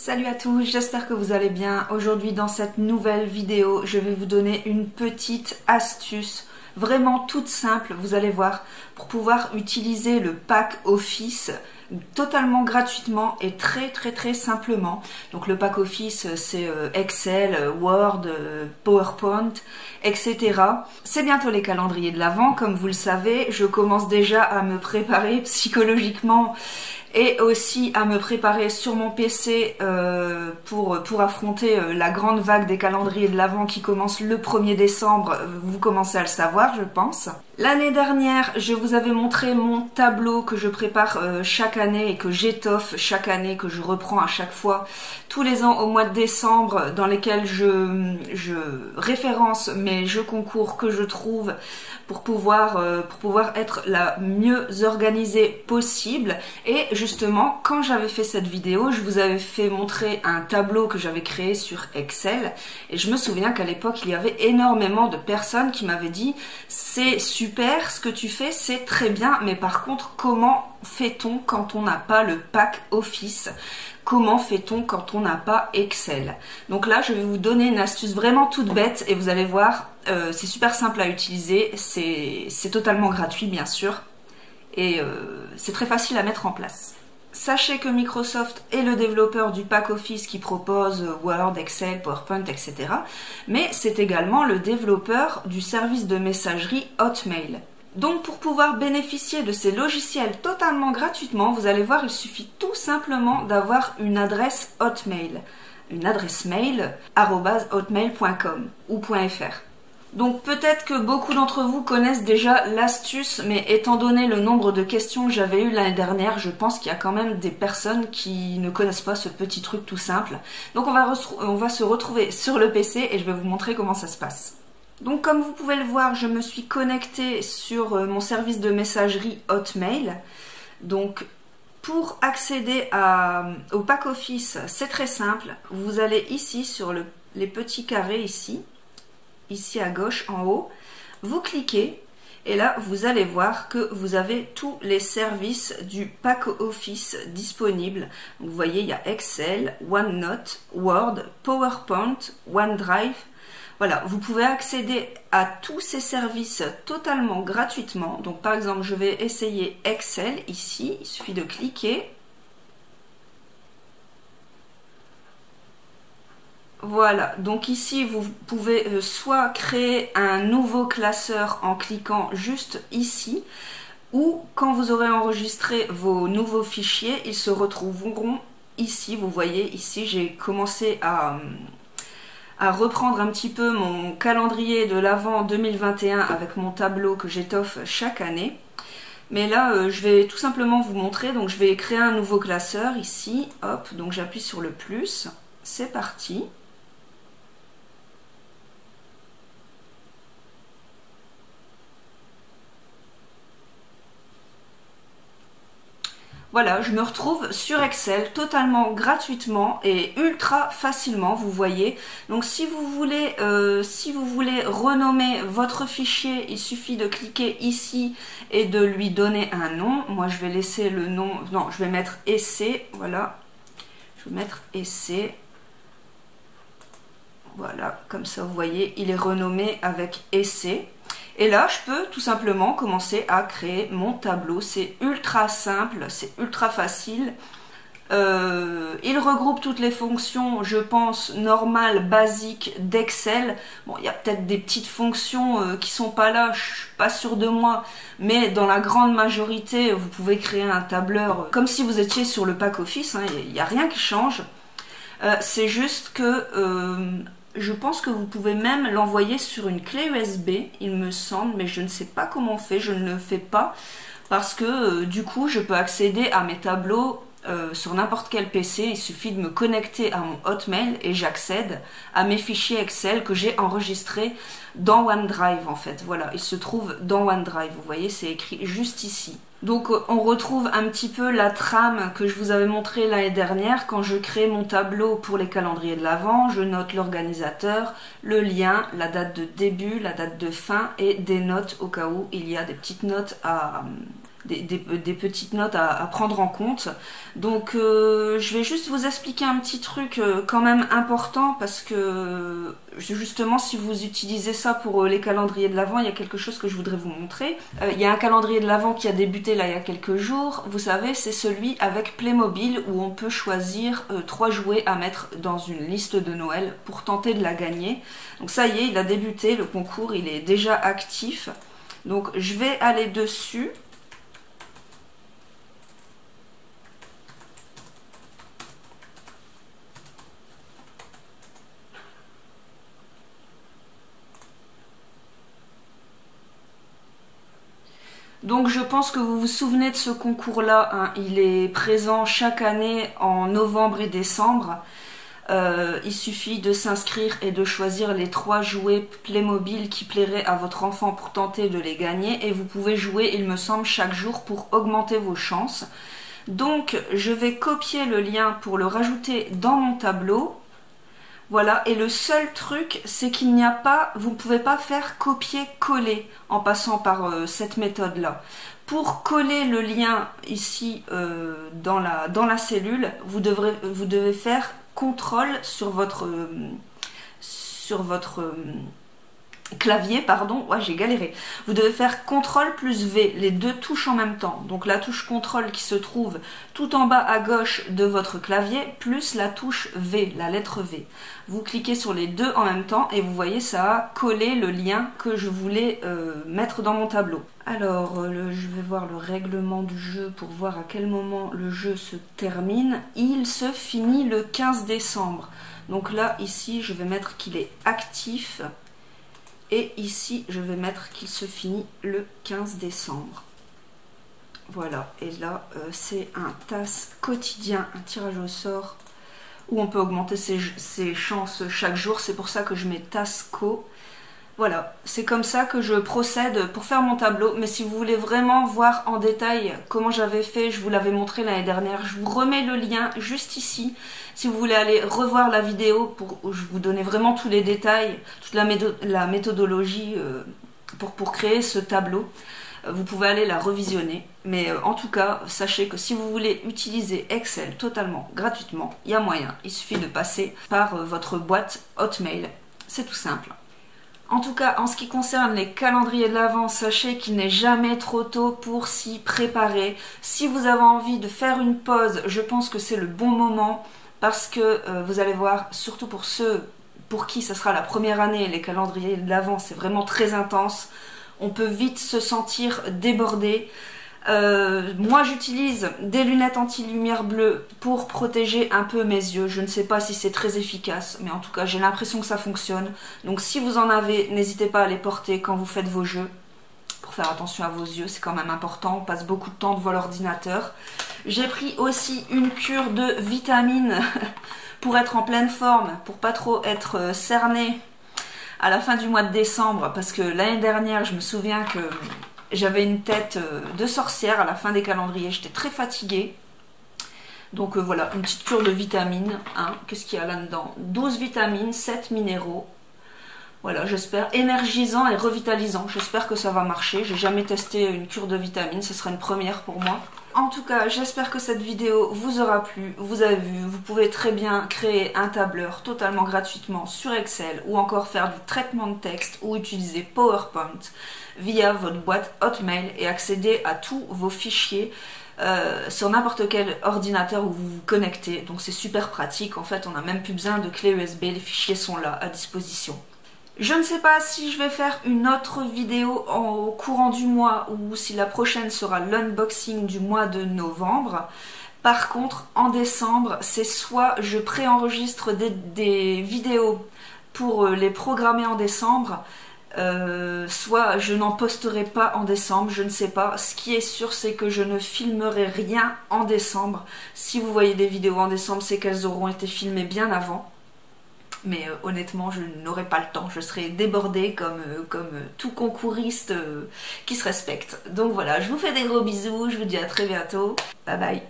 Salut à tous, j'espère que vous allez bien. Aujourd'hui dans cette nouvelle vidéo, je vais vous donner une petite astuce vraiment toute simple, vous allez voir, pour pouvoir utiliser le pack Office totalement gratuitement et très simplement. Donc le pack Office c'est Excel, Word, PowerPoint, etc. C'est bientôt les calendriers de l'Avent, comme vous le savez, je commence déjà à me préparer psychologiquement et aussi à me préparer sur mon PC pour affronter la grande vague des calendriers de l'Avent qui commence le 1er décembre. Vous commencez à le savoir, je pense. L'année dernière, je vous avais montré mon tableau que je prépare chaque année et que j'étoffe chaque année, que je reprends à chaque fois, tous les ans au mois de décembre, dans lesquels je référence mes jeux concours que je trouve pour pouvoir être la mieux organisée possible. Et justement, quand j'avais fait cette vidéo, je vous avais fait montrer un tableau que j'avais créé sur Excel. Et je me souviens qu'à l'époque, il y avait énormément de personnes qui m'avaient dit « C'est super, ce que tu fais, c'est très bien, mais par contre, comment fait-on quand on n'a pas le pack Office ? Comment fait-on quand on n'a pas Excel ?» Donc là, je vais vous donner une astuce vraiment toute bête et vous allez voir, c'est super simple à utiliser, c'est totalement gratuit bien sûr et c'est très facile à mettre en place. Sachez que Microsoft est le développeur du pack Office qui propose Word, Excel, PowerPoint, etc. Mais c'est également le développeur du service de messagerie Hotmail. Donc pour pouvoir bénéficier de ces logiciels totalement gratuitement, vous allez voir, il suffit tout simplement d'avoir une adresse Hotmail, une adresse mail @hotmail.com ou .fr. Donc peut-être que beaucoup d'entre vous connaissent déjà l'astuce, mais étant donné le nombre de questions que j'avais eues l'année dernière, je pense qu'il y a quand même des personnes qui ne connaissent pas ce petit truc tout simple. Donc on va se retrouver sur le PC et je vais vous montrer comment ça se passe. Donc comme vous pouvez le voir, je me suis connectée sur mon service de messagerie Hotmail. Donc pour accéder au pack Office, c'est très simple. Vous allez ici sur les petits carrés ici à gauche en haut, vous cliquez et là vous allez voir que vous avez tous les services du pack Office disponibles. Donc, vous voyez, il y a Excel, OneNote, Word, PowerPoint, OneDrive. Voilà, vous pouvez accéder à tous ces services totalement gratuitement. Donc par exemple, je vais essayer Excel ici, il suffit de cliquer. Voilà, donc ici vous pouvez soit créer un nouveau classeur en cliquant juste ici, ou quand vous aurez enregistré vos nouveaux fichiers, ils se retrouveront ici. Vous voyez, ici j'ai commencé à reprendre un petit peu mon calendrier de l'Avent 2021 avec mon tableau que j'étoffe chaque année. Mais là, je vais tout simplement vous montrer. Donc je vais créer un nouveau classeur ici, hop, donc j'appuie sur le plus, c'est parti. Voilà, je me retrouve sur Excel totalement gratuitement et ultra facilement, vous voyez. Donc si vous voulez renommer votre fichier, il suffit de cliquer ici et de lui donner un nom. Moi je vais laisser le nom, non, je vais mettre essai, voilà. Je vais mettre essai. Voilà, comme ça vous voyez, il est renommé avec essai. Et là, je peux tout simplement commencer à créer mon tableau. C'est ultra simple, c'est ultra facile. Il regroupe toutes les fonctions, je pense, normales, basiques d'Excel. Bon, il y a peut-être des petites fonctions qui sont pas là, je suis pas sûre de moi. Mais dans la grande majorité, vous pouvez créer un tableur comme si vous étiez sur le pack Office. Hein, il n'y a rien qui change. C'est juste que... je pense que vous pouvez même l'envoyer sur une clé USB, il me semble, mais je ne sais pas comment on fait, je ne le fais pas, parce que du coup, je peux accéder à mes tableaux sur n'importe quel PC, il suffit de me connecter à mon Hotmail et j'accède à mes fichiers Excel que j'ai enregistrés dans OneDrive en fait. Voilà, il se trouve dans OneDrive, vous voyez, c'est écrit juste ici. Donc on retrouve un petit peu la trame que je vous avais montrée l'année dernière quand je crée mon tableau pour les calendriers de l'Avent. Je note l'organisateur, le lien, la date de début, la date de fin et des notes au cas où il y a des petites notes des petites notes à prendre en compte. Donc je vais juste vous expliquer un petit truc quand même important, parce que justement si vous utilisez ça pour les calendriers de l'Avent, il y a quelque chose que je voudrais vous montrer. Il y a un calendrier de l'Avent qui a débuté là il y a quelques jours, vous savez, c'est celui avec Playmobil où on peut choisir 3 jouets à mettre dans une liste de Noël pour tenter de la gagner. Donc ça y est, il a débuté, le concours, il est déjà actif. Donc je vais aller dessus. Donc je pense que vous vous souvenez de ce concours-là, hein. Il est présent chaque année en novembre et décembre. Il suffit de s'inscrire et de choisir les 3 jouets Playmobil qui plairaient à votre enfant pour tenter de les gagner. Et vous pouvez jouer, il me semble, chaque jour pour augmenter vos chances. Donc je vais copier le lien pour le rajouter dans mon tableau. Voilà, et le seul truc, c'est qu'il n'y a pas, vous ne pouvez pas faire copier-coller en passant par cette méthode-là. Pour coller le lien ici dans la cellule, vous devez faire CTRL sur votre clavier, pardon, ouais j'ai galéré. Vous devez faire CTRL plus V, les 2 touches en même temps. Donc la touche CTRL qui se trouve tout en bas à gauche de votre clavier, plus la touche V, la lettre V. Vous cliquez sur les 2 en même temps et vous voyez ça a collé le lien que je voulais mettre dans mon tableau. Alors je vais voir le règlement du jeu pour voir à quel moment le jeu se termine. Il se finit le 15 décembre. Donc là, ici, je vais mettre qu'il est actif. Et ici, je vais mettre qu'il se finit le 15 décembre. Voilà, et là, c'est un TAS quotidien, un tirage au sort, où on peut augmenter ses chances chaque jour. C'est pour ça que je mets TAS Co. Voilà, c'est comme ça que je procède pour faire mon tableau. Mais si vous voulez vraiment voir en détail comment j'avais fait, je vous l'avais montré l'année dernière, je vous remets le lien juste ici. Si vous voulez aller revoir la vidéo, où je vous donnais vraiment tous les détails, toute la méthodologie pour créer ce tableau, vous pouvez aller la revisionner. Mais en tout cas, sachez que si vous voulez utiliser Excel totalement gratuitement, il y a moyen. Il suffit de passer par votre boîte Hotmail. C'est tout simple. En tout cas, en ce qui concerne les calendriers de l'Avent, sachez qu'il n'est jamais trop tôt pour s'y préparer. Si vous avez envie de faire une pause, je pense que c'est le bon moment, parce que vous allez voir, surtout pour ceux pour qui ça sera la première année, les calendriers de l'Avent, c'est vraiment très intense. On peut vite se sentir débordé. Moi j'utilise des lunettes anti-lumière bleue pour protéger un peu mes yeux. Je ne sais pas si c'est très efficace, mais en tout cas j'ai l'impression que ça fonctionne. Donc si vous en avez, n'hésitez pas à les porter quand vous faites vos jeux, pour faire attention à vos yeux, c'est quand même important. On passe beaucoup de temps devant l'ordinateur. J'ai pris aussi une cure de vitamines pour être en pleine forme, pour pas trop être cernée à la fin du mois de décembre, parce que l'année dernière je me souviens que j'avais une tête de sorcière à la fin des calendriers, j'étais très fatiguée. Donc voilà, une petite cure de vitamines. Hein. Qu'est-ce qu'il y a là-dedans? 12 vitamines, 7 minéraux. Voilà, j'espère, énergisant et revitalisant. J'espère que ça va marcher. J'ai jamais testé une cure de vitamines, ce sera une première pour moi. En tout cas, j'espère que cette vidéo vous aura plu. Vous avez vu, vous pouvez très bien créer un tableur totalement gratuitement sur Excel, ou encore faire du traitement de texte, ou utiliser PowerPoint via votre boîte Hotmail et accéder à tous vos fichiers sur n'importe quel ordinateur où vous vous connectez. Donc c'est super pratique, en fait on n'a même plus besoin de clé USB, les fichiers sont là à disposition. Je ne sais pas si je vais faire une autre vidéo au courant du mois ou si la prochaine sera l'unboxing du mois de novembre. Par contre, en décembre, c'est soit je préenregistre des vidéos pour les programmer en décembre, soit je n'en posterai pas en décembre, je ne sais pas. Ce qui est sûr, c'est que je ne filmerai rien en décembre. Si vous voyez des vidéos en décembre, c'est qu'elles auront été filmées bien avant. Mais honnêtement, je n'aurai pas le temps, je serai débordée comme tout concouriste qui se respecte. Donc voilà, je vous fais des gros bisous, je vous dis à très bientôt, bye bye.